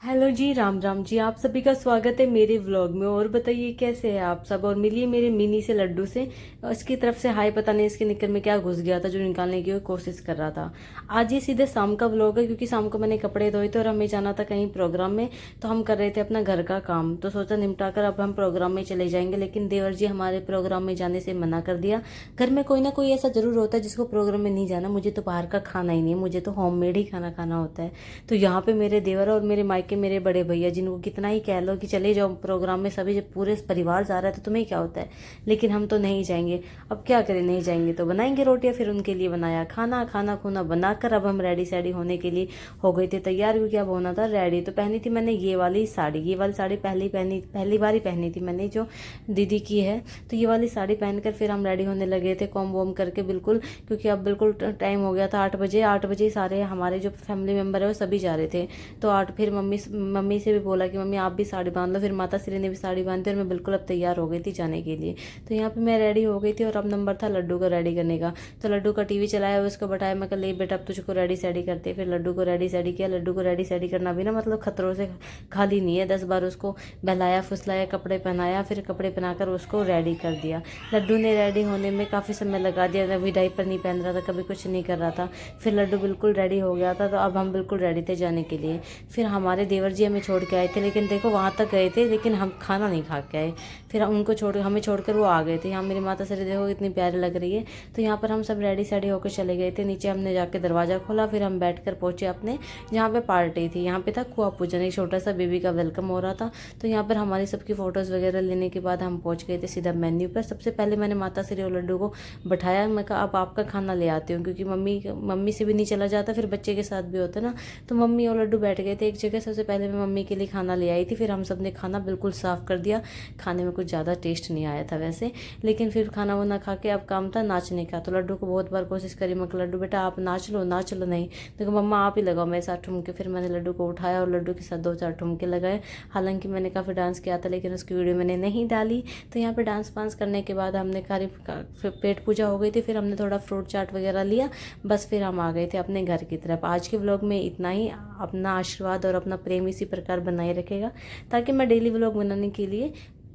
Hello जी, राम राम जी। आप सभी का स्वागत है मेरे व्लॉग में। और बताइए कैसे हैं आप सब। और मिलिए मेरे मिनी से लड्डू से। इसकी तरफ से हाय। पता नहीं इसके निक्कर में क्या घुस गया था जो निकालने की कोशिश कर रहा था। आज ये सीधे शाम का व्लॉग है क्योंकि शाम को मैंने कपड़े धोए थे और हमें जाना था कहीं प्रोग्राम में। तो हम कर रहे थे अपना घर का काम, तो सोचा निपटा कर अब हम प्रोग्राम में चले जाएंगे। लेकिन देवर जी हमारे प्रोग्राम में जाने से मना कर दिया। घर में कोई ना कोई ऐसा जरूर होता है जिसको प्रोग्राम में नहीं जाना। मुझे तो बाहर का खाना ही नहीं है, मुझे तो होममेड ही खाना खाना होता है। तो यहाँ पे मेरे देवर और मेरे मायके मेरे बड़े भैया, जिनको कितना ही कह लो कि चले जाओ प्रोग्राम में, सभी जब पूरे परिवार जा रहा है तो तुम्हें क्या होता है, लेकिन हम तो नहीं जाएंगे। अब क्या करें, नहीं जाएंगे तो बनाएंगे रोटियां। फिर उनके लिए बनाया खाना, खाना खूना बनाकर अब हम रेडी सैडी होने के लिए हो गए थे तैयार, क्योंकि अब होना था रेडी। तो पहनी थी मैंने ये वाली साड़ी, पहली बार ही पहनी थी मैंने, जो दीदी की है। तो ये वाली साड़ी पहनकर फिर हम रेडी होने लगे थे, कॉम वॉम करके बिल्कुल, क्योंकि अब बिल्कुल टाइम हो गया था 8 बजे। 8 बजे ही सारे हमारे जो फैमिली मेम्बर है वो सभी जा रहे थे। तो फिर मम्मी से भी बोला कि मम्मी आप भी साड़ी बांध लो। फिर माता श्री ने भी साड़ी बांधी और मैं बिल्कुल अब तैयार हो गई थी जाने के लिए। तो यहाँ पे मैं रेडी हो गई थी और अब नंबर था लड्डू को रेडी करने का। तो लड्डू का टीवी चलाया, उसको बताया, मैं कहा ले बेटा अब तुझको रेडी सेडी करते। फिर लड्डू को रेडी सेडी किया। लड्डू को रेडी सेडी करना भी ना मतलब खतरों से खाली नहीं है। 10 बार उसको बहलाया फुसलाया, कपड़े पहनाया, फिर कपड़े पहनाकर उसको रेडी कर दिया। लड्डू ने रेडी होने में काफ़ी समय लगा दिया। कभी डायपर नहीं पहन रहा था, कभी कुछ नहीं कर रहा था। फिर लड्डू बिल्कुल रेडी हो गया था। तो अब हम बिल्कुल रेडी थे जाने के लिए। फिर हमारे देवर जी हमें छोड़ के आए थे, लेकिन देखो वहाँ तक गए थे लेकिन हम खाना नहीं खा के आए। फिर उनको हमें छोड़कर वो आ गए थे। यहाँ मेरी माता श्री देखो इतनी प्यारी लग रही है। तो यहाँ पर हम सब रेडी सेडी होकर चले गए थे नीचे। हमने जाके दरवाज़ा खोला, फिर हम बैठ कर पहुँचे अपने जहाँ पे पार्टी थी। यहाँ पे था कुआ पूजन, एक छोटा सा बेबी का वेलकम हो रहा था। तो यहाँ पर हमारी सबकी फ़ोटोज़ वगैरह लेने के बाद हम पहुँच गए थे सीधा मेन्यू पर। सबसे पहले मैंने माता श्री और लड्डू को बैठाया। मैं कहा अब आपका खाना ले आती हूँ, क्योंकि मम्मी से भी नहीं चला जाता, फिर बच्चे के साथ भी होता ना। तो मम्मी और लड्डू बैठ गए थे एक जगह। सबसे पहले मैं मम्मी के लिए खाना ले आई थी। फिर हम सब ने खाना बिल्कुल साफ़ कर दिया। खाने में कुछ ज़्यादा टेस्ट नहीं आया था वैसे, लेकिन फिर खाना वाना खा के अब काम था नाचने का। तो लड्डू को बहुत बार कोशिश करी, मैं लड्डू बेटा आप नाच लो, नाच लो। नहीं, देखो मम्मा आप ही लगाओ मेरे साथ ठुमके। फिर मैंने लड्डू को उठाया और लड्डू के साथ 2-4 ठुमके लगाए। हालांकि मैंने काफ़ी डांस किया था लेकिन उसकी वीडियो मैंने नहीं डाली। तो यहाँ पर डांस वांस करने के बाद हमने फिर पेट पूजा हो गई थी। फिर हमने थोड़ा फ्रूट चाट वगैरह लिया, बस फिर हम आ गए थे अपने घर की तरफ। आज के व्लॉग में इतना ही। अपना आशीर्वाद और अपना प्रेम इसी प्रकार बनाए रखेगा ताकि मैं डेली व्लॉग बनाने के लिए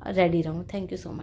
रेडी रहूँ। Thank you so much.